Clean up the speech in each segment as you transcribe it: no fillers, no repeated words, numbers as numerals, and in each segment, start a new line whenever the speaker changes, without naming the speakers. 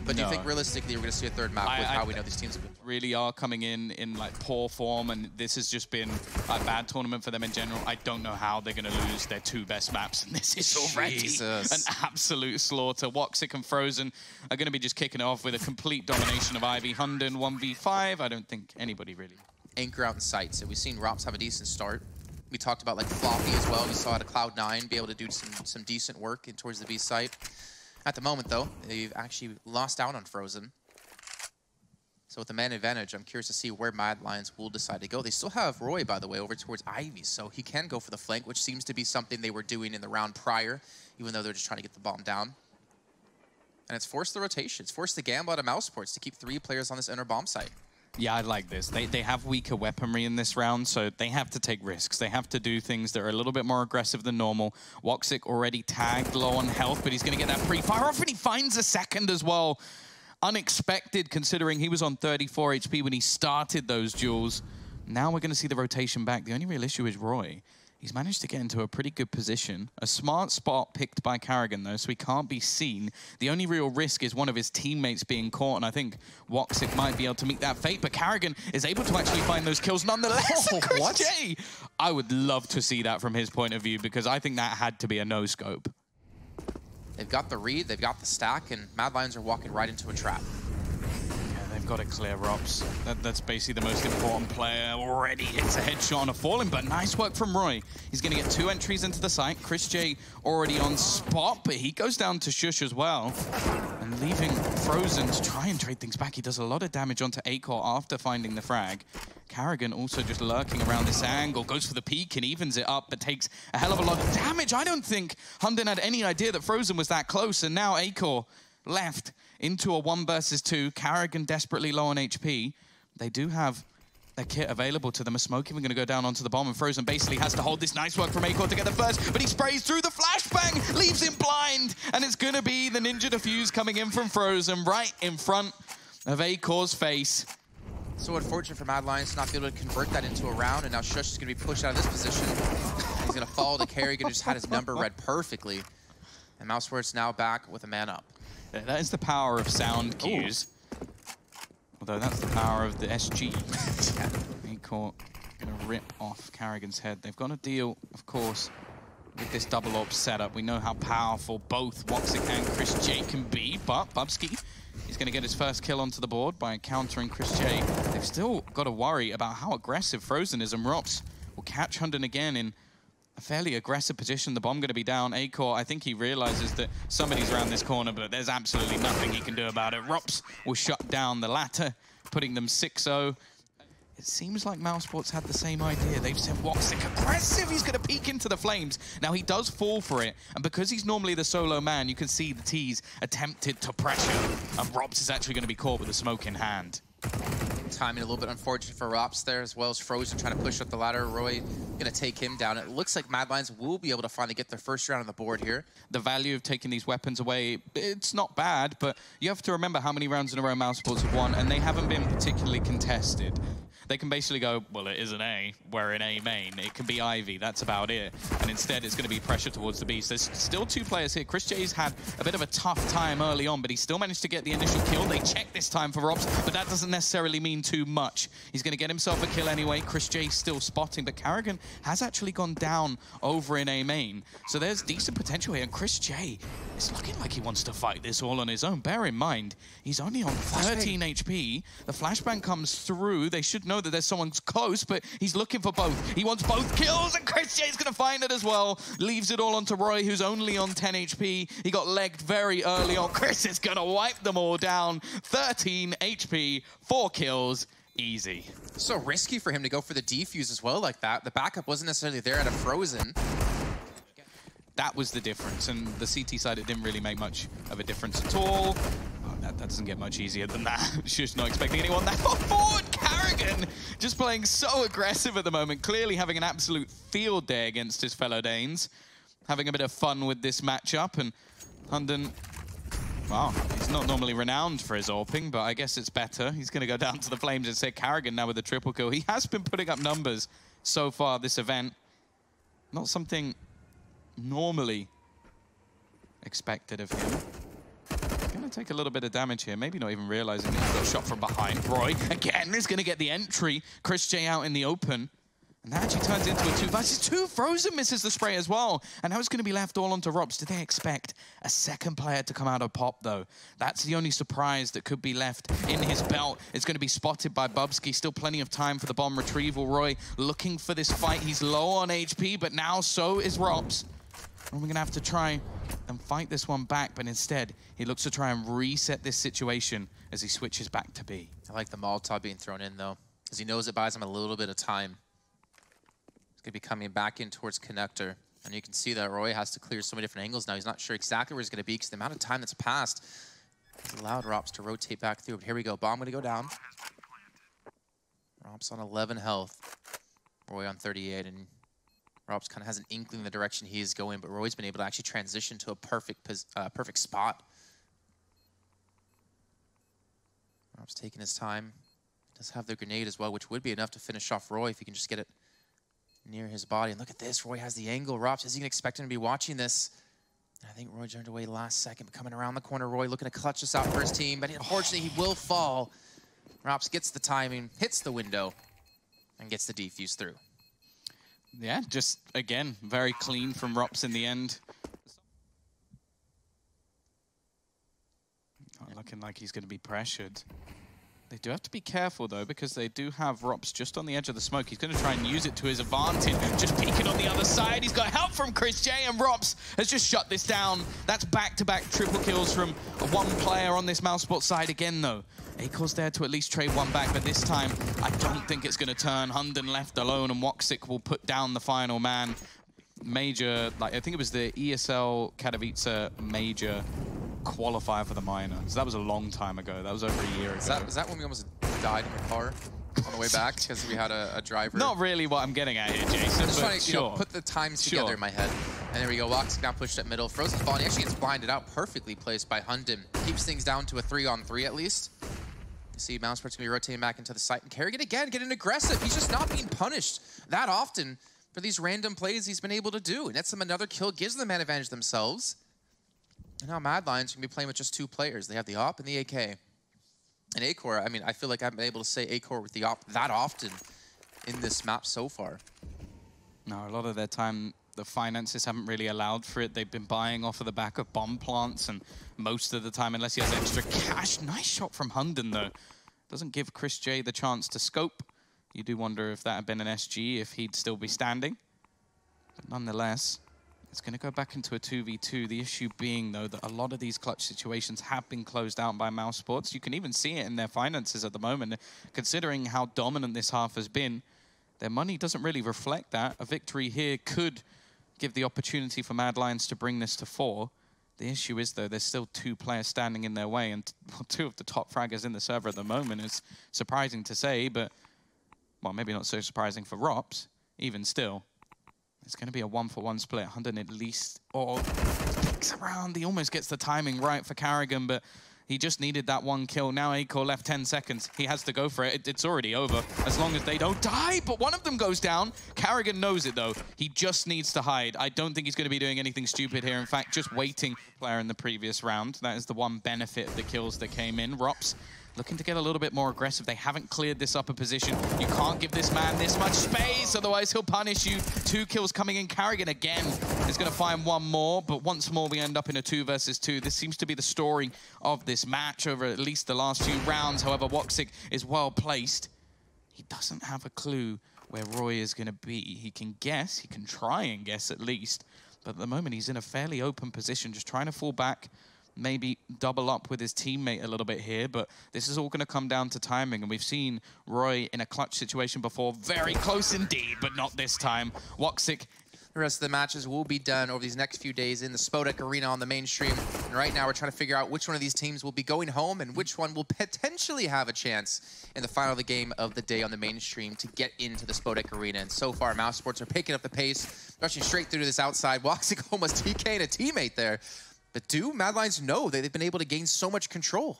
But do you think realistically we're going to see a third map with how we know these teams have been?
Really are coming in like poor form, and this has just been a bad tournament for them in general. I don't know how they're going to lose their two best maps, and this is already an absolute slaughter. Woxic and Frozen are going to be just kicking it off with a complete domination of Ivy. Hunden 1v5. I don't think anybody really.
Anchor out in sight. So we've seen Rops have a decent start. We talked about like Floppy as well. We saw at a Cloud9 be able to do some decent work in towards the B site. At the moment, though, they've actually lost out on Frozen. So with the man advantage, I'm curious to see where Mad Lions will decide to go. They still have Roy, by the way, over towards Ivy, so he can go for the flank, which seems to be something they were doing in the round prior, even though they're just trying to get the bomb down. And it's forced the rotation. It's forced the gamble out of Mousesports to keep 3 players on this inner bomb site.
Yeah, I like this. They have weaker weaponry in this round, so they have to take risks. They have to do things that are a little bit more aggressive than normal. Woxic already tagged low on health, but he's going to get that pre-fire off, and he finds a second as well. Unexpected, considering he was on 34 HP when he started those duels. Now we're going to see the rotation back. The only real issue is Roy. He's managed to get into a pretty good position. A smart spot picked by Karrigan, though, so he can't be seen. The only real risk is one of his teammates being caught, and I think Woxic might be able to meet that fate, but Karrigan is able to actually find those kills nonetheless. Chris J! I would love to see that from his point of view, because I think that had to be a no-scope.
They've got the read, they've got the stack, and Mad Lions are walking right into a trap.
They've got to clear Rops. That's basically the most important player. Already hits a headshot on a falling, but nice work from Roy. He's going to get 2 entries into the site. Chris J already on spot, but he goes down to Shush as well. And leaving Frozen to try and trade things back. He does a lot of damage onto Acor after finding the frag. Karrigan also just lurking around this angle, goes for the peak and evens it up, but takes a hell of a lot of damage. I don't think Hunden had any idea that Frozen was that close, and now Acor left into a 1 versus 2. Karrigan desperately low on HP. They do have a kit available to them. A smoke even going to go down onto the bomb, and Frozen basically has to hold this. Nice work from Acor to get the first, but he sprays through the flashbang, leaves him blind, and it's going to be the Ninja Defuse coming in from Frozen right in front of Acor's face.
So unfortunate for Mad Lions to not be able to convert that into a round, and now Shush is going to be pushed out of this position. He's going to follow the Karrigan, just had his number read perfectly. And Mousesports now back with a man up.
That is the power of sound cues. Ooh. Although that's the power of the SG. Acor going to rip off Karrigan's head. They've got to deal, of course, with this double op setup. We know how powerful both Woxic and Chris J can be, but Bubsky, he's going to get his first kill onto the board by countering Chris J. They've still got to worry about how aggressive Frozen is, and Rops will catch Hunden again in a fairly aggressive position. The bomb going to be down. Acor, I think he realizes that somebody's around this corner, but there's absolutely nothing he can do about it. Rops will shut down the latter, putting them 6-0. It seems like Mousesports had the same idea. They've said Woxic aggressive, he's going to peek into the flames. Now he does fall for it, and because he's normally the solo man, you can see the T's attempted to pressure, and Rops is actually going to be caught with a smoke in hand.
Timing a little bit unfortunate for Rops there, as well as Frozen trying to push up the ladder. Roy going to take him down. It looks like Mad Lions will be able to finally get their first round on the board here.
The value of taking these weapons away, it's not bad, but you have to remember how many rounds in a row Mousesports have won, and they haven't been particularly contested. They can basically go, well, it is an A, we're in A main. It can be Ivy, that's about it. And instead, it's going to be pressure towards the Beast. There's still 2 players here. Chris J's had a bit of a tough time early on, but he still managed to get the initial kill. They check this time for Rops, but that doesn't necessarily mean too much. He's going to get himself a kill anyway. Chris J still spotting, but Karrigan has actually gone down over in A main. So there's decent potential here, and Chris J is looking like he wants to fight this all on his own. Bear in mind, he's only on 13 HP. The flashbang comes through. They should know that there's someone close, but he's looking for both. He wants both kills, and Chris J's going to find it as well. Leaves it all onto Roy, who's only on 10 HP. He got legged very early on. Chris is going to wipe them all down. 13 HP, 4 kills. Easy.
So risky for him to go for the defuse as well like that. The backup wasn't necessarily there at a Frozen.
That was the difference, and the CT side, it didn't really make much of a difference at all. Oh, that doesn't get much easier than that. Just not expecting anyone that far forward. Karrigan just playing so aggressive at the moment, clearly having an absolute field day against his fellow Danes. Having a bit of fun with this matchup, and Hunden, well, he's not normally renowned for his AWPing, but I guess it's better. He's going to go down to the flames and say Karrigan now with a triple kill. He has been putting up numbers so far this event. Not something normally expected of him. Gonna to take a little bit of damage here, maybe not even realizing he's got a shot from behind. Roy, again, is going to get the entry. Chris J out in the open. And that actually turns into a 2 versus 2. Frozen misses the spray as well. And now it's going to be left all onto Robs. Do they expect a second player to come out of Pop, though? That's the only surprise that could be left in his belt. It's going to be spotted by Bubsky. Still plenty of time for the bomb retrieval. Roy looking for this fight. He's low on HP, but now so is Robs. And we're going to have to try and fight this one back, but instead, he looks to try and reset this situation as he switches back to B.
I like the Molotov being thrown in, though, because he knows it buys him a little bit of time. He's going to be coming back in towards Connector. And you can see that Roy has to clear so many different angles now. He's not sure exactly where he's going to be because the amount of time that's passed has allowed Rops to rotate back through. But here we go. Bomb going to go down. Rops on 11 health. Roy on 38. And Rops kind of has an inkling in the direction he is going, but Roy's been able to actually transition to a perfect spot. Rops taking his time. Does have the grenade as well, which would be enough to finish off Roy if he can just get it near his body. And look at this, Roy has the angle. Rops isn't expecting to be watching this. I think Roy turned away last second, but coming around the corner, Roy looking to clutch this out for his team, but unfortunately he will fall. Rops gets the timing, hits the window, and gets the defuse through.
Yeah, just, again, very clean from Rops in the end. Not looking like he's going to be pressured. They do have to be careful, though, because they do have Rops just on the edge of the smoke. He's going to try and use it to his advantage. Just peeking on the other side. He's got help from Chris J, and Rops has just shut this down. That's back-to-back triple kills from one player on this Mousesports side again, though. Acor's there to at least trade one back, but this time, I don't think it's going to turn. Hunden left alone, and Woxic will put down the final man. Major, like, I think it was the ESL Katowice major qualifier for the minor. So that was a long time ago. That was over a year ago.
Is that when we almost died in the car on the way back because we had a driver?
Not really what I'm getting at here, Jason.
I'm just trying to put the times together in my head. And there we go. Woxic now pushed up middle. Frozen the ball. And he actually gets blinded out. Perfectly placed by Hunden. Keeps things down to a 3-on-3 at least. You see Mousesports going to be rotating back into the site. And Kerrigan again getting aggressive. He's just not being punished that often for these random plays he's been able to do. And that's another kill. Gives them an advantage themselves. And now Mad Lions can be playing with just 2 players. They have the AWP and the AK. And Acor, I mean, I feel like I've been able to say Acor with the AWP that often in this map so far.
No, a lot of their time, the finances haven't really allowed for it. They've been buying off of the back of bomb plants, and most of the time, unless he has extra cash. Nice shot from Hunden, though. Doesn't give Chris J the chance to scope. You do wonder if that had been an SG, if he'd still be standing. But nonetheless, it's going to go back into a 2v2. The issue being, though, that a lot of these clutch situations have been closed out by Mousesports. You can even see it in their finances at the moment. Considering how dominant this half has been, their money doesn't really reflect that. A victory here could give the opportunity for Mad Lions to bring this to 4. The issue is, though, there's still 2 players standing in their way, and 2 of the top fraggers in the server at the moment. Is surprising to say, but, well, maybe not so surprising for Rops, even still. It's going to be a 1-for-1 split. Hunden at least, picks around. He almost gets the timing right for Kerrigan, but he just needed that 1 kill. Now Acor left 10 seconds. He has to go for it. It's already over as long as they don't die, but one of them goes down. Kerrigan knows it, though. He just needs to hide. I don't think he's going to be doing anything stupid here. In fact, just waiting player in the previous round. That is the one benefit of the kills that came in. Rops looking to get a little bit more aggressive. They haven't cleared this upper position. You can't give this man this much space, otherwise he'll punish you. 2 kills coming in. Kerrigan again is going to find 1 more, but once more we end up in a 2 versus 2. This seems to be the story of this match over at least the last few rounds. However, Woxic is well placed. He doesn't have a clue where Roy is going to be. He can guess. He can try and guess at least. But at the moment, he's in a fairly open position, just trying to fall back, maybe double up with his teammate a little bit here, but this is all going to come down to timing, and we've seen Roy in a clutch situation before. Very close indeed, but not this time. Woxic.
The rest of the matches will be done over these next few days in the Spodek Arena on the mainstream. And right now we're trying to figure out which one of these teams will be going home and which one will potentially have a chance in the final of the game of the day on the mainstream to get into the Spodek Arena. And so far, Mousesports are picking up the pace, rushing straight through to this outside. Woxic almost TK'ing a teammate there. But do Mad Lions know that they've been able to gain so much control?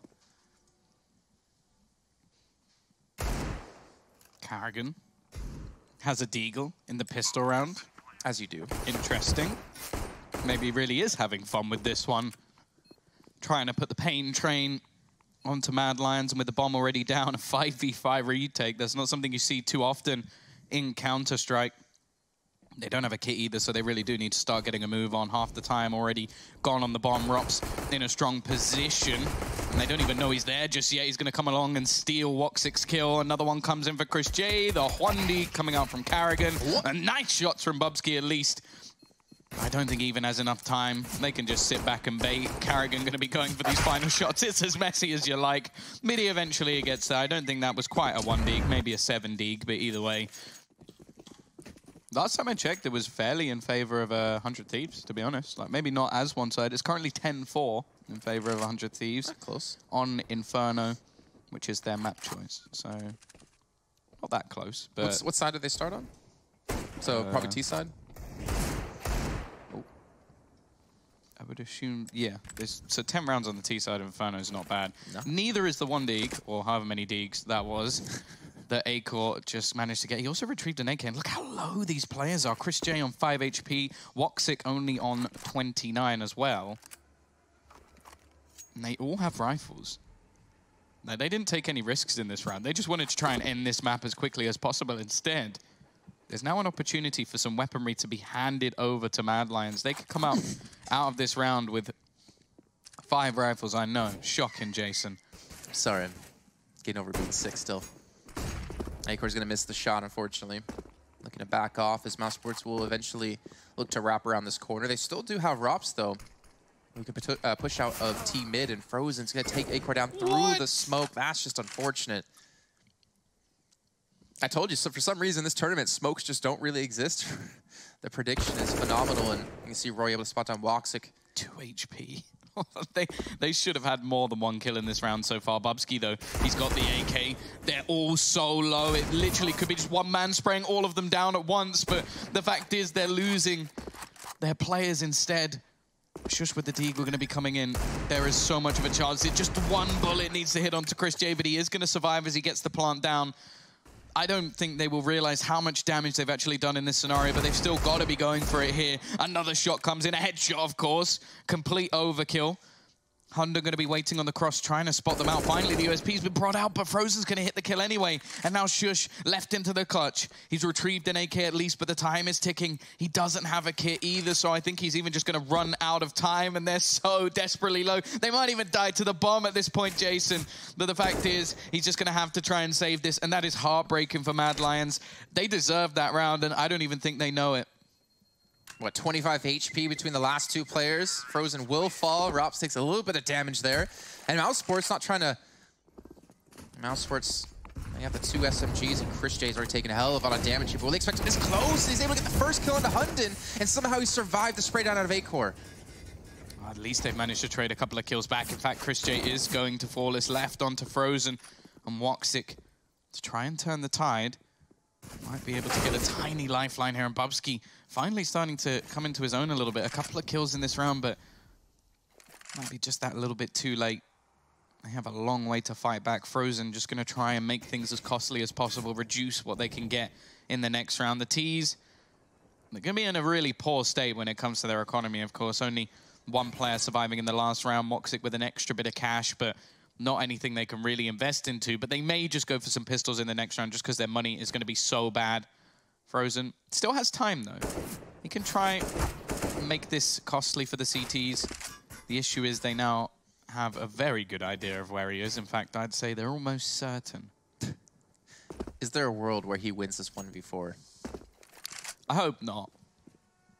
Kerrigan has a deagle in the pistol round.
As you do.
Interesting. Maybe he really is having fun with this one. trying to put the pain train onto Mad Lions, and with the bomb already down, a 5v5 retake. That's not something you see too often in Counter-Strike. They don't have a kit either, so they really do need to start getting a move on. Half the time already gone on the bomb. Rops in a strong position, and they don't even know he's there just yet. He's going to come along and steal Woxic's kill. Another one comes in for Chris J. The Hwandi coming out from Karrigan. And nice shots from Bubsky at least. I don't think he even has enough time. They can just sit back and bait. Karrigan going to be going for these final shots. It's as messy as you like. Midi eventually gets there. I don't think that was quite a 1 deeg, maybe a 7 deeg, but either way. Last time I checked, it was fairly in favor of 100 Thieves, to be honest. Like, maybe not as one-sided. It's currently 10-4 in favor of 100 Thieves.
Not close. On
Inferno, which is their map choice. So, not that close. But
what side did they start on? So, probably T side?
Oh. I would assume, yeah. So 10 rounds on the T side of Inferno is not bad. No. Neither is the 1 deeg, or however many deegs that was. That Acor just managed to get. He also retrieved an AK, and look how low these players are. Chris J on 5 HP, Woxic only on 29 as well. And they all have rifles. Now, they didn't take any risks in this round. They just wanted to try and end this map as quickly as possible. Instead, there's now an opportunity for some weaponry to be handed over to Mad Lions. They could come out of this round with 5 rifles, I know. Shocking, Jason.
Sorry, I'm getting over being sick still. Acor's going to miss the shot, unfortunately. Looking to back off as Mousesports will eventually look to wrap around this corner. They still do have Rops, though. We could push out of T mid, and Frozen's going to take Acor down through the smoke. That's just unfortunate. I told you, so for some reason, this tournament, smokes just don't really exist. The prediction is phenomenal, and you can see Roy able to spot down Woxic.
2 HP. They should have had more than 1 kill in this round so far. Bubsky, though, he's got the AK. They're all so low. It literally could be just one man spraying all of them down at once. But the fact is they're losing their players instead. Shush with the deeg, we're going to be coming in. There is so much of a chance. It's just 1 bullet needs to hit onto Chris J, but he is going to survive as he gets the plant down. I don't think they will realize how much damage they've actually done in this scenario, but they've still got to be going for it here. Another shot comes in, a headshot, of course. Complete overkill. Honda going to be waiting on the cross, trying to spot them out. Finally, the USP's been brought out, but Frozen's going to hit the kill anyway. And now Shush left into the clutch. He's retrieved an AK at least, but the time is ticking. He doesn't have a kit either, so I think he's even just going to run out of time, and they're so desperately low. They might even die to the bomb at this point, Jason. But the fact is, he's just going to have to try and save this, and that is heartbreaking for Mad Lions. They deserve that round, and I don't even think they know it.
What, 25 HP between the last 2 players? Frozen will fall. Rops takes a little bit of damage there. And Mousesports not trying to... Mousesports, they have the 2 SMGs, and Chris J's already taken a hell of a lot of damage here. But they expect him this close. He's able to get the first kill into Hunden, and somehow he survived the spray down out of Acor.
At least they've managed to trade a couple of kills back. In fact, Chris J is going to fall his left onto Frozen, and Woxic to try and turn the tide. Might be able to get a tiny lifeline here, and Bubsky finally starting to come into his own a little bit. A couple of kills in this round, but might be just that little bit too late. They have a long way to fight back. Frozen just going to try and make things as costly as possible, reduce what they can get in the next round. The T's, they're going to be in a really poor state when it comes to their economy, of course. Only 1 player surviving in the last round, Woxic with an extra bit of cash, but not anything they can really invest into. But they may just go for some pistols in the next round just because their money is going to be so bad. Frozen still has time, though. He can try and make this costly for the CTs. The issue is they now have a very good idea of where he is. In fact, I'd say they're almost certain.
Is there a world where he wins this 1v4?
I hope not.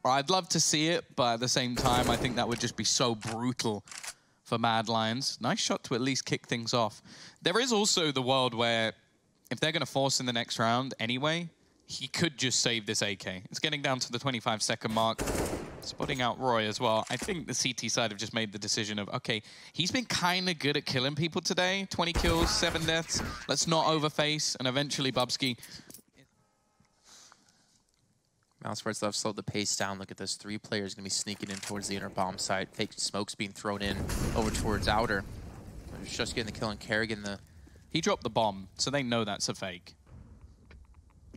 I'd love to see it, but at the same time, I think that would just be so brutal for Mad Lions. Nice shot to at least kick things off. There is also the world where if they're going to force in the next round anyway, he could just save this AK. It's getting down to the 25-second mark. Spotting out Roy as well. I think the CT side have just made the decision of, okay, he's been kind of good at killing people today. 20 kills, 7 deaths. Let's not overface. And eventually Bubsky.
Mousesports have slowed the pace down. Look at this. 3 players going to be sneaking in towards the inner bomb site. Fake smokes being thrown in over towards outer. They're just getting the kill on Karrigan.
He dropped the bomb, so they know that's a fake.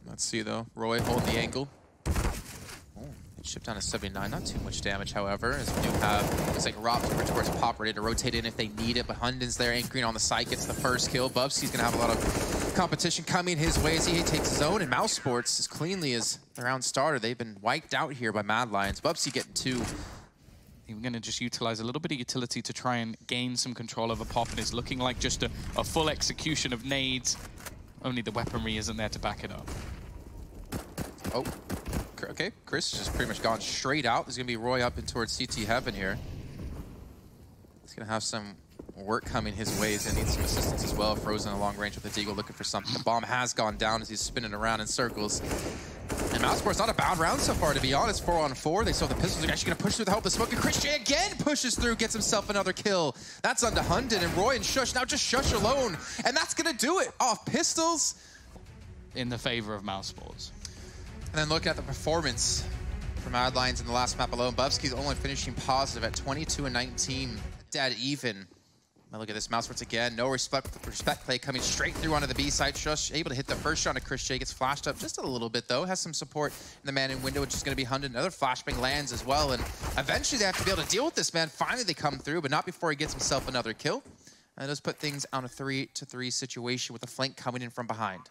Let's see, though. Roy holding the angle. Oh, Chip down to 79, not too much damage, however, as we do have, looks like Rob over towards Pop, ready to rotate in if they need it, but Hunden's there, and Green on the side gets the first kill. Bubsky's gonna have a lot of competition coming his way as he takes his own, and Mousesports, as cleanly as the round started, they've been wiped out here by Mad Lions. Bubsky getting 2.
We're going to just utilize a little bit of utility to try and gain some control over Pop, and it's looking like just a full execution of nades. Only the weaponry isn't there to back it up.
Oh, okay. Chris just pretty much gone straight out. There's going to be Roy up in towards CT Heaven here. He's going to have some work coming his way. He's going to need some assistance as well. Frozen a long range with the Deagle looking for something. The bomb has gone down as he's spinning around in circles. And Mousesports, not a bad round so far, to be honest. 4 on 4. They saw the pistols. They're actually going to push through the help of Smoke. And Chris J again pushes through, gets himself another kill. That's onto Hunden and Roy and Shush. Now just Shush alone. And that's going to do it off pistols.
In the favor of Mousesports.
And then look at the performance from Mad Lions in the last map alone. Bubsky's only finishing positive at 22 and 19. Dead even. Now look at this, Mousesports again. No respect play coming straight through onto the B side. Shush able to hit the first shot of Chris J. Gets flashed up just a little bit though. Has some support in the man in window, which is going to be Hunden. Another flashbang lands as well. And eventually they have to be able to deal with this man. Finally they come through, but not before he gets himself another kill. And it does put things on a 3-3 situation with a flank coming in from behind.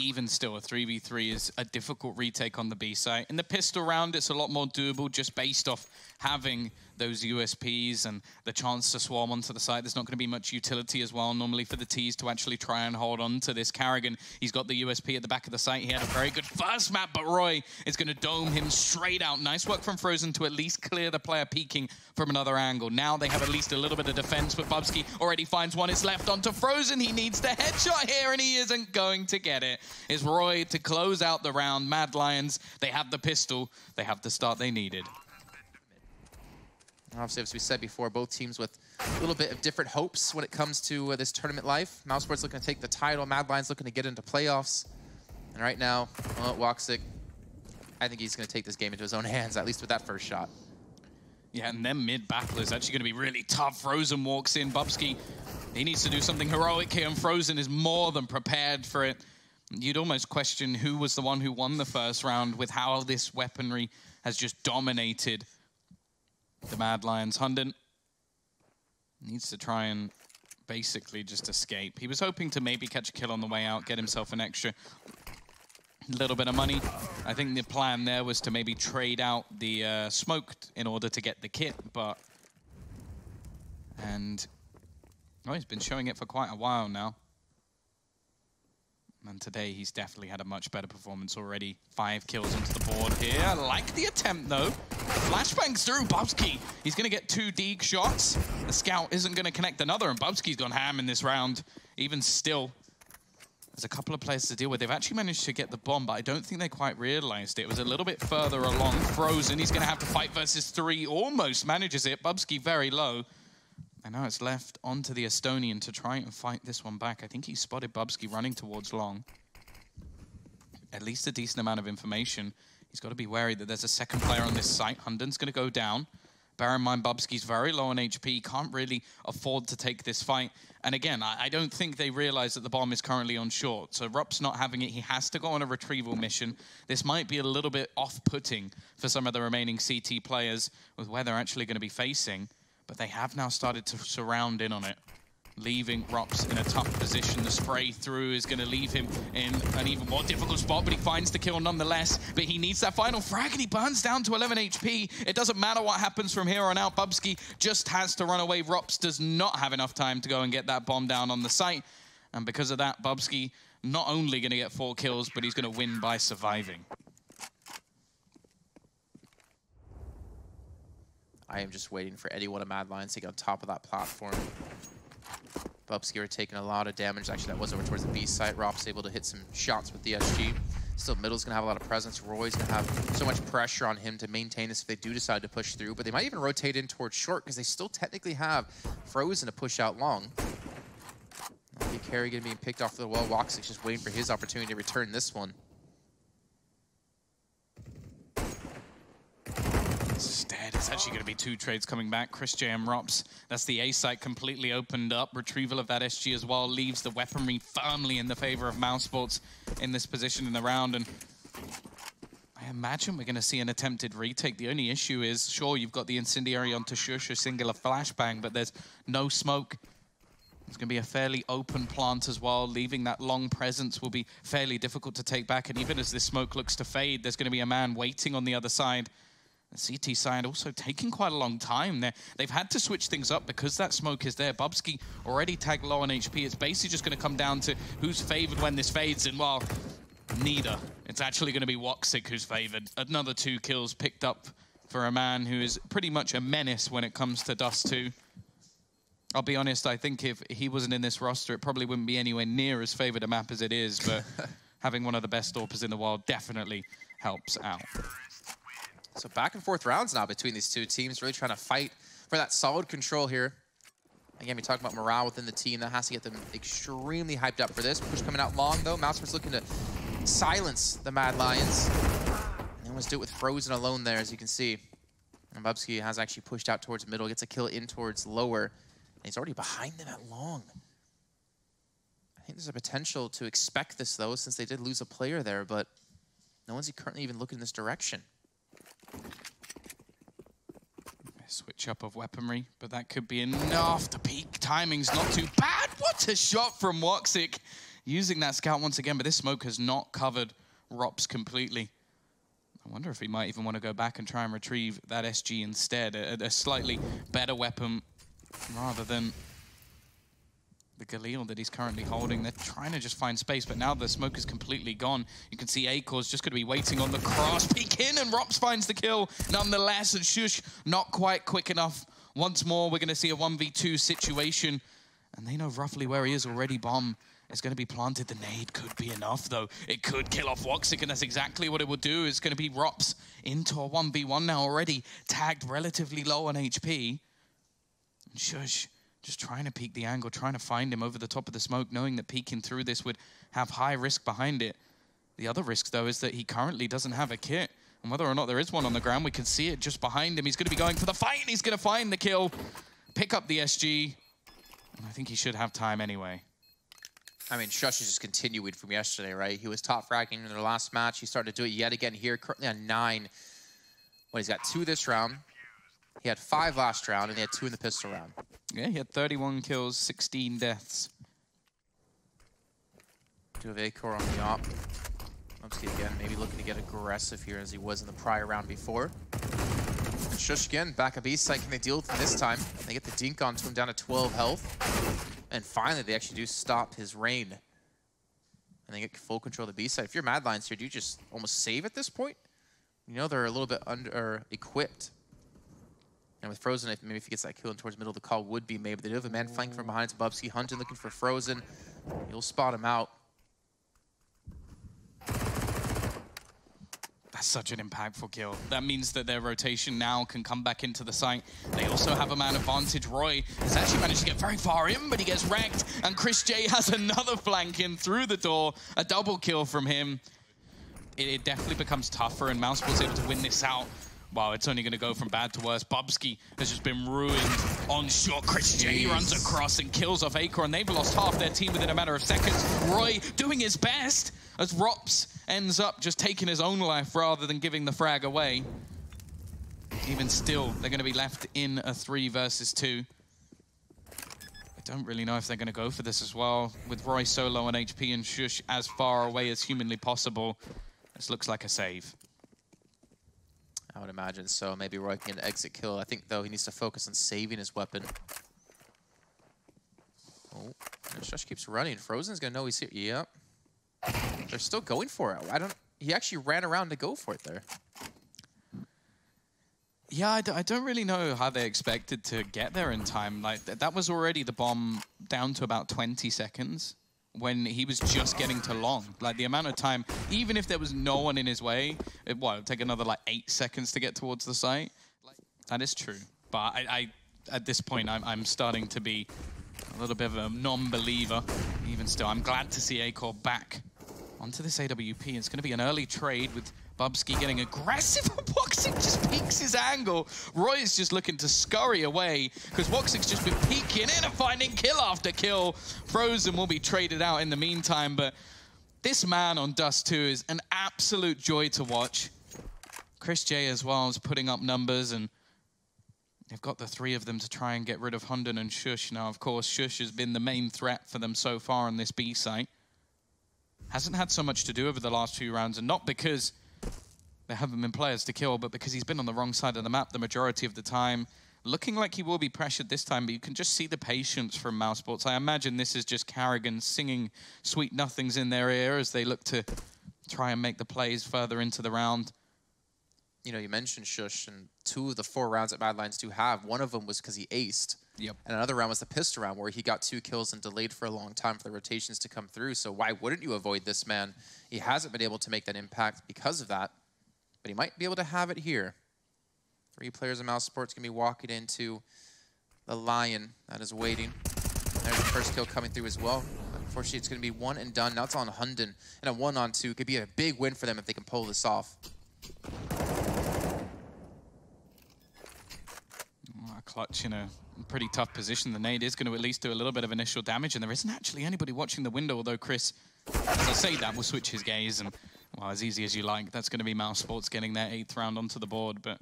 Even still, a 3v3 is a difficult retake on the B site. In the pistol round, it's a lot more doable just based off having those USPs and the chance to swarm onto the site. There's not going to be much utility as well normally for the Ts to actually try and hold on to this. Carrigan, he's got the USP at the back of the site. He had a very good first map, but Roy is going to dome him straight out. Nice work from Frozen to at least clear the player peeking from another angle. Now they have at least a little bit of defense, but Bubsky already finds one. It's left onto Frozen. He needs the headshot here, and he isn't going to get it. It's Roy to close out the round. Mad Lions, they have the pistol. They have the start they needed.
Obviously, as we said before, both teams with a little bit of different hopes when it comes to this tournament life. Mousesports looking to take the title. Mad Lions looking to get into playoffs. And right now, well, Woxic, I think he's going to take this game into his own hands, at least with that first shot.
Yeah, and then mid-battle is actually going to be really tough. Frozen walks in. Bubsky, he needs to do something heroic here, and Frozen is more than prepared for it. You'd almost question who was the one who won the first round with how this weaponry has just dominated the Mad Lions. Hunden needs to try and basically just escape. He was hoping to maybe catch a kill on the way out, get himself an extra little bit of money. I think the plan there was to maybe trade out the smoked in order to get the kit, but... And... Oh, he's been showing it for quite a while now. And today he's definitely had a much better performance already. 5 kills onto the board here. I like the attempt though. Flashbangs through Bubsky. He's going to get 2 Deeg shots. The scout isn't going to connect another, and Bubsky's gone ham in this round. Even still, there's a couple of players to deal with. They've actually managed to get the bomb, but I don't think they quite realized it. It was a little bit further along. Frozen, he's going to have to fight versus 3. Almost manages it. Bubsky very low. And now it's left onto the Estonian to try and fight this one back. I think he spotted Bubsky running towards long. At least a decent amount of information. He's got to be wary that there's a second player on this site. Hunden's going to go down. Bear in mind, Bubsky's very low on HP. Can't really afford to take this fight. And again, I don't think they realize that the bomb is currently on short. So Rup's not having it. He has to go on a retrieval mission. This might be a little bit off-putting for some of the remaining CT players with where they're actually going to be facing. But they have now started to surround in on it, leaving Rups in a tough position. The spray through is going to leave him in an even more difficult spot, but he finds the kill nonetheless. But he needs that final frag, and he burns down to 11 HP. It doesn't matter what happens from here on out. Bubsky just has to run away. Rups does not have enough time to go and get that bomb down on the site. And because of that, Bubsky not only going to get 4 kills, but he's going to win by surviving.
I am just waiting for any one of Mad Lions to get on top of that platform. Bubsky are taking a lot of damage. Actually, that was over towards the B site. Rop's able to hit some shots with the SG. Still, middle's going to have a lot of presence. Roy's going to have so much pressure on him to maintain this if they do decide to push through. But they might even rotate in towards short because they still technically have Frozen to push out long. Carry being picked off the wall. Woxic's just waiting for his opportunity to return this one.
Instead, it's actually going to be 2 trades coming back. Chris J and Rops. That's the A site completely opened up. Retrieval of that SG as well leaves the weaponry firmly in the favor of Mousesports in this position in the round. And imagine we're going to see an attempted retake. The only issue is, sure, you've got the incendiary onto Shush, a singular flashbang, but there's no smoke. It's going to be a fairly open plant as well. Leaving that long presence will be fairly difficult to take back. And even as this smoke looks to fade, there's going to be a man waiting on the other side. The CT side also taking quite a long time there. They've had to switch things up because that smoke is there. Bubsky already tagged low on HP. It's basically just going to come down to who's favored when this fades. And, well, neither. It's actually going to be Woxic who's favored. Another 2 kills picked up for a man who is pretty much a menace when it comes to Dust2. I'll be honest, I think if he wasn't in this roster, it probably wouldn't be anywhere near as favored a map as it is, but having one of the best AWPers in the world definitely helps out.
So back and forth rounds now between these two teams, really trying to fight for that solid control here. Again, we talk about morale within the team. That has to get them extremely hyped up for this. Push coming out long, though. Mousesports looking to silence the Mad Lions. And let's do it with Frozen alone there, as you can see. And Bubsky has actually pushed out towards middle, gets a kill in towards lower. And he's already behind them at long. I think there's a potential to expect this, though, since they did lose a player there, but no one's currently even looking in this direction.
Switch up of weaponry, but that could be enough. The peak timing's not too bad. What a shot from Woxic. Using that scout once again, but this smoke has not covered Rops completely. I wonder if he might even want to go back and try and retrieve that SG instead. A slightly better weapon rather than the Galil that he's currently holding. They're trying to just find space, but now the smoke is completely gone. You can see Akor's just going to be waiting on the cross. Peek in, and Rops finds the kill nonetheless, and Shush not quite quick enough. Once more, we're going to see a 1v2 situation, and they know roughly where he is already. Bomb is going to be planted. The nade could be enough, though. It could kill off Woxic, and that's exactly what it will do. It's going to be Rops into a 1v1 now, already tagged relatively low on HP. And Shush just trying to peek the angle, trying to find him over the top of the smoke, knowing that peeking through this would have high risk behind it. The other risk, though, is that he currently doesn't have a kit. And whether or not there is one on the ground, we can see it just behind him. He's going to be going for the fight, and he's going to find the kill, pick up the SG. And I think he should have time anyway.
I mean, Shush is just continuing from yesterday, right? He was top fragging in their last match. He started to do it yet again here, currently on 9. Well, he's got 2 this round. He had 5 last round, and he had 2 in the pistol round.
Yeah, he had 31 kills, 16 deaths.
Do have Akor on the op. Bubsky again, maybe looking to get aggressive here as he was in the prior round before. And Shush again, back up east side. Can they deal with him this time? They get the dink onto him down to 12 health. And finally, they actually do stop his rain. And they get full control of the B side. If you're Mad Lions here, do you just almost save at this point? You know they're a little bit under-equipped. And with Frozen, maybe if he gets that kill in towards middle, the call would be made. But they do have a man flanking from behind. It's Bubsky. Hunting looking for Frozen. You'll spot him out.
That's such an impactful kill. That means that their rotation now can come back into the site. They also have a man advantage. Roy has actually managed to get very far in, but he gets wrecked. And Chris J has another flank in through the door. A double kill from him. It definitely becomes tougher, and Mousesports able to win this out. Wow, it's only going to go from bad to worse. Bubsky has just been ruined on short. Chris J runs across and kills off Akor, and they've lost half their team within a matter of seconds. Roy doing his best as Rops ends up just taking his own life rather than giving the frag away. Even still, they're going to be left in a 3 versus 2. I don't really know if they're going to go for this as well. With Roy so low on HP and Shush as far away as humanly possible, this looks like a save.
I would imagine so. Maybe Roy can get an exit kill. I think, though, he needs to focus on saving his weapon. Oh, and Shush keeps running. Frozen's going to know he's here. Yep. They're still going for it. He actually ran around to go for it there.
Yeah, I don't really know how they expected to get there in time. Like, that was already the bomb down to about 20 seconds. When he was just getting to long. Like, the amount of time, even if there was no one in his way, it would take another, like, 8 seconds to get towards the site. That is true. But at this point, I'm starting to be a little bit of a non-believer. Even still, I'm glad to see Akor back onto this AWP. It's going to be an early trade with Bubsky getting aggressive. Woxic just peeks his angle. Roy is just looking to scurry away because Woxic's just been peeking in and finding kill after kill. Frozen will be traded out in the meantime, but this man on Dust2 is an absolute joy to watch. Chris J as well is putting up numbers, and they've got the three of them to try and get rid of Hunden and Shush. Now, of course, Shush has been the main threat for them so far on this B site. Hasn't had so much to do over the last few rounds, and not because there haven't been players to kill, but because he's been on the wrong side of the map the majority of the time. Looking like he will be pressured this time, but you can just see the patience from Mousesports. I imagine this is just Carrigan singing sweet nothings in their ear as they look to try and make the plays further into the round.
You know, you mentioned Shush, and 2 of the 4 rounds that Mad Lions do have, one of them was because he aced.
Yep.
And another round was the pistol round, where he got 2 kills and delayed for a long time for the rotations to come through. So why wouldn't you avoid this man? He hasn't been able to make that impact because of that, but he might be able to have it here. 3 players of Mousesports going to be walking into the Lion that is waiting. There's the first kill coming through as well. Unfortunately, it's going to be 1 and done. Now it's on Hunden, and a 1-on-2 could be a big win for them if they can pull this off.
Clutch in a pretty tough position. The nade is going to at least do a little bit of initial damage, and there isn't actually anybody watching the window, although Chris, as I say that, will switch his gaze, and, well, as easy as you like, that's going to be Mousesports getting their 8th round onto the board, but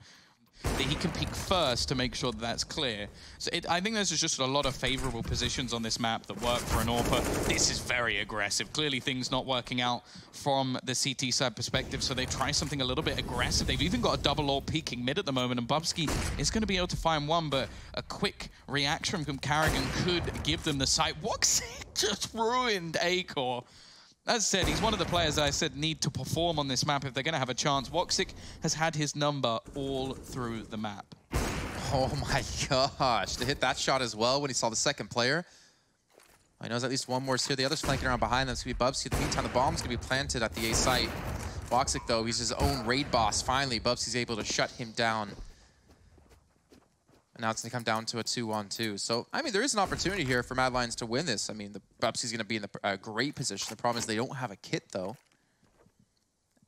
he can peek first to make sure that that's clear. So I think there's just a lot of favorable positions on this map that work for an AWPer. This is very aggressive. Clearly things not working out from the CT side perspective, so they try something a little bit aggressive. They've even got a double AWP peeking mid at the moment, and Bubsky is going to be able to find one, but a quick reaction from Carrigan could give them the sight. Woxic just ruined Acor. As said, he's one of the players that I said need to perform on this map if they're going to have a chance. Woxic has had his number all through the map.
Oh my gosh, to hit that shot as well when he saw the second player. I know there's at least one more here. The other's flanking around behind them. It's going to be Bubsky. In the meantime, the bomb's going to be planted at the A site. Woxic, though, he's his own raid boss. Finally, Bubsky's able to shut him down. And now it's going to come down to a 2-on-2. So, I mean, there is an opportunity here for Mad Lions to win this. I mean, the Bubsky's going to be in a great position. The problem is they don't have a kit, though.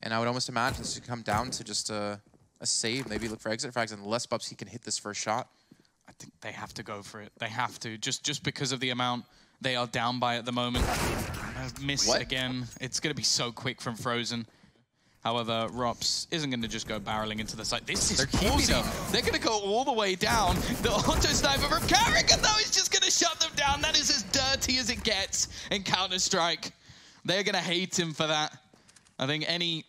And I would almost imagine this would come down to just a save. Maybe look for exit frags, unless Bubsky can hit this first shot.
I think they have to go for it. They have to, just because of the amount they are down by at the moment. Miss again. It's going to be so quick from Frozen. However, Rops isn't going to just go barreling into the site. This is ballsy. They're going to go all the way down. The auto sniper from Carrigan, though, is just going to shut them down. That is as dirty as it gets in Counter-Strike. They're going to hate him for that. I think any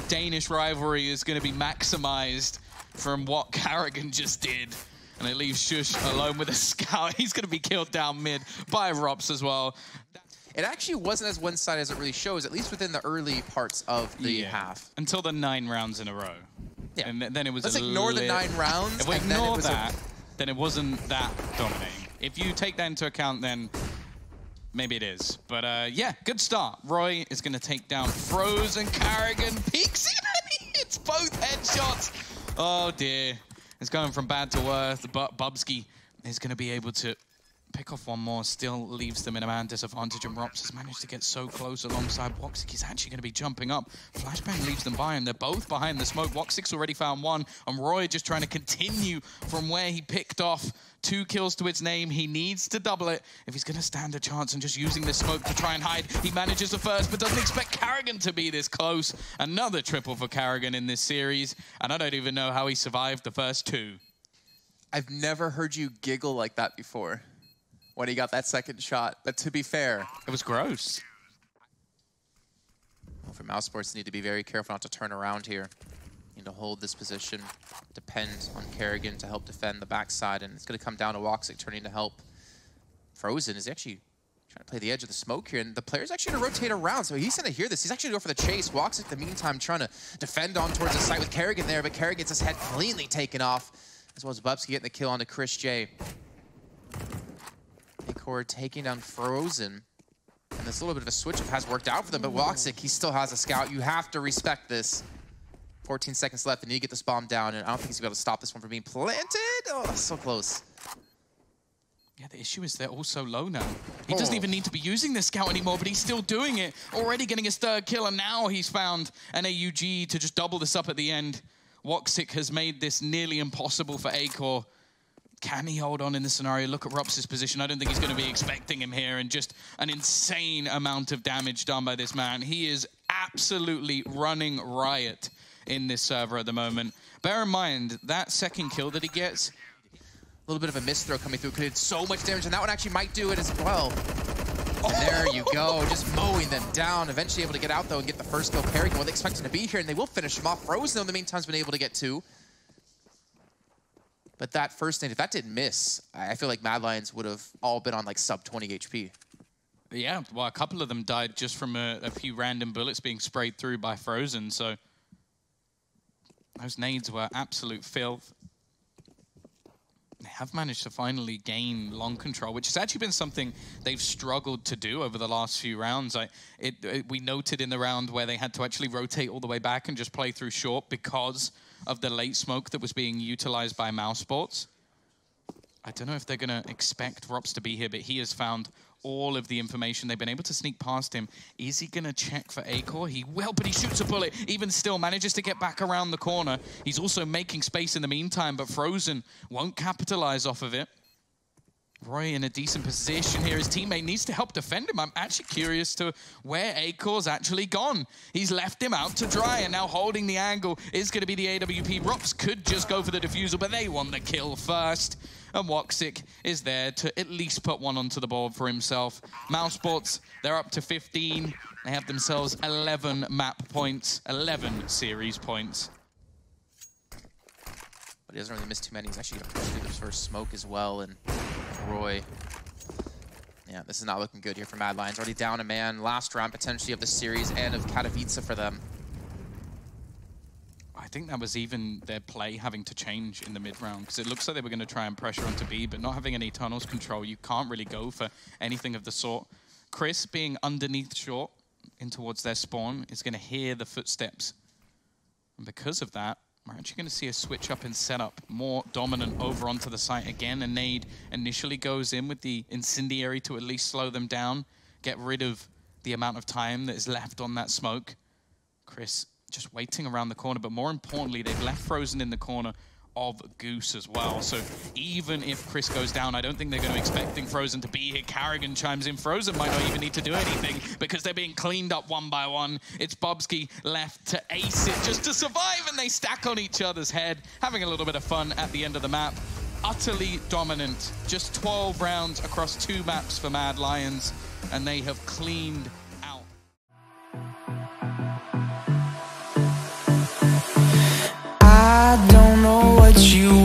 Danish rivalry is going to be maximized from what Carrigan just did. And it leaves Shush alone with a scout. He's going to be killed down mid by Rops as well.
It actually wasn't as one-sided as it really shows, at least within the early parts of the half.
Until the 9 rounds in a row. Yeah. And then it was
Let's ignore the 9 rounds.
If we ignore that, then it wasn't that dominating. If you take that into account, then maybe it is. But yeah, good start. Roy is going to take down Frozen. Carrigan peeks in and he hits both headshots. Oh dear. It's going from bad to worse, but Bubsky is going to be able to pick off one more, still leaves them in a man disadvantage, and Rops has managed to get so close alongside Woxic. He's actually going to be jumping up. Flashbang leaves them by, and they're both behind the smoke. Woxic's already found one, and Roy just trying to continue from where he picked off. 2 kills to his name. He needs to double it if he's going to stand a chance, and just using this smoke to try and hide. He manages the first, but doesn't expect Carrigan to be this close. Another triple for Carrigan in this series, and I don't even know how he survived the first 2.
I've never heard you giggle like that before when he got that second shot. But to be fair,
it was gross.
Well, for Mousesports, they need to be very careful not to turn around here. Need to hold this position, depend on Carrigan to help defend the backside, and it's going to come down to Woxic turning to help. Frozen is actually trying to play the edge of the smoke here, and the player's actually going to rotate around, so he's going to hear this. He's actually going to go for the chase. Woxic, in the meantime, trying to defend on towards the site with Carrigan there, but Carrigan gets his head cleanly taken off, as well as Bubsky getting the kill onto Chris J. Acor taking down Frozen. And this little bit of a switch-up has worked out for them, but Woxic, he still has a scout. You have to respect this. 14 seconds left. They need to get this bomb down, and I don't think he's going to be able to stop this one from being planted. Oh, so close.
Yeah, the issue is they're all so low now. He doesn't even need to be using this scout anymore, but he's still doing it. Already getting his 3rd kill, and now he's found an AUG to just double this up at the end. Woxic has made this nearly impossible for Acor. Can he hold on in this scenario? Look at Rops' position. I don't think he's going to be expecting him here, and just an insane amount of damage done by this man. He is absolutely running riot in this server at the moment. Bear in mind, that second kill that he gets,
a little bit of a miss throw coming through. Could hit so much damage, and that one actually might do it as well. And there you go, just mowing them down. Eventually able to get out, though, and get the first kill. Parry what they expected to be here, and they will finish him off. Frozen, in the meantime, has been able to get 2. But that first nade, if that didn't miss, I feel like Mad Lions would have all been on, like, sub 20 HP.
Yeah, well, a couple of them died just from a few random bullets being sprayed through by Frozen, so those nades were absolute filth. They have managed to finally gain long control, which has actually been something they've struggled to do over the last few rounds. We noted in the round where they had to actually rotate all the way back and just play through short because of the late smoke that was being utilized by Mousesports. I don't know if they're going to expect Rops to be here, but he has found all of the information. They've been able to sneak past him. Is he going to check for Acor? He will, but he shoots a bullet. Even still, manages to get back around the corner. He's also making space in the meantime, but Frozen won't capitalize off of it. Roy in a decent position here. His teammate needs to help defend him. I'm actually curious to where Acor's actually gone. He's left him out to dry, and now holding the angle is going to be the AWP. Rops could just go for the defusal, but they want the kill first. And Woxic is there to at least put one onto the board for himself. Mousesports, they're up to 15. They have themselves 11 map points, 11 series points.
But he doesn't really miss too many. He's actually going to push through this first smoke as well. And Roy, yeah, this is not looking good here for Mad Lions. Already down a man. Last round potentially of the series and of Katowice for them.
I think that was even their play having to change in the mid-round, because it looks like they were going to try and pressure onto B, but not having any tunnels control, you can't really go for anything of the sort. Chris, being underneath short in towards their spawn, is going to hear the footsteps. And because of that, we're actually going to see a switch up in setup, more dominant over onto the site again. A nade initially goes in with the incendiary to at least slow them down, get rid of the amount of time that is left on that smoke. Chris just waiting around the corner, but more importantly, they've left Frozen in the corner of Goose as well. So even if Chris goes down, I don't think they're going to expecting Frozen to be here. Carrigan chimes in. Frozen might not even need to do anything because they're being cleaned up one by one. It's Bobsky left to ace it just to survive, and they stack on each other's head, having a little bit of fun at the end of the map. Utterly dominant. Just 12 rounds across 2 maps for Mad Lions, and they have cleaned out.
I don't know what you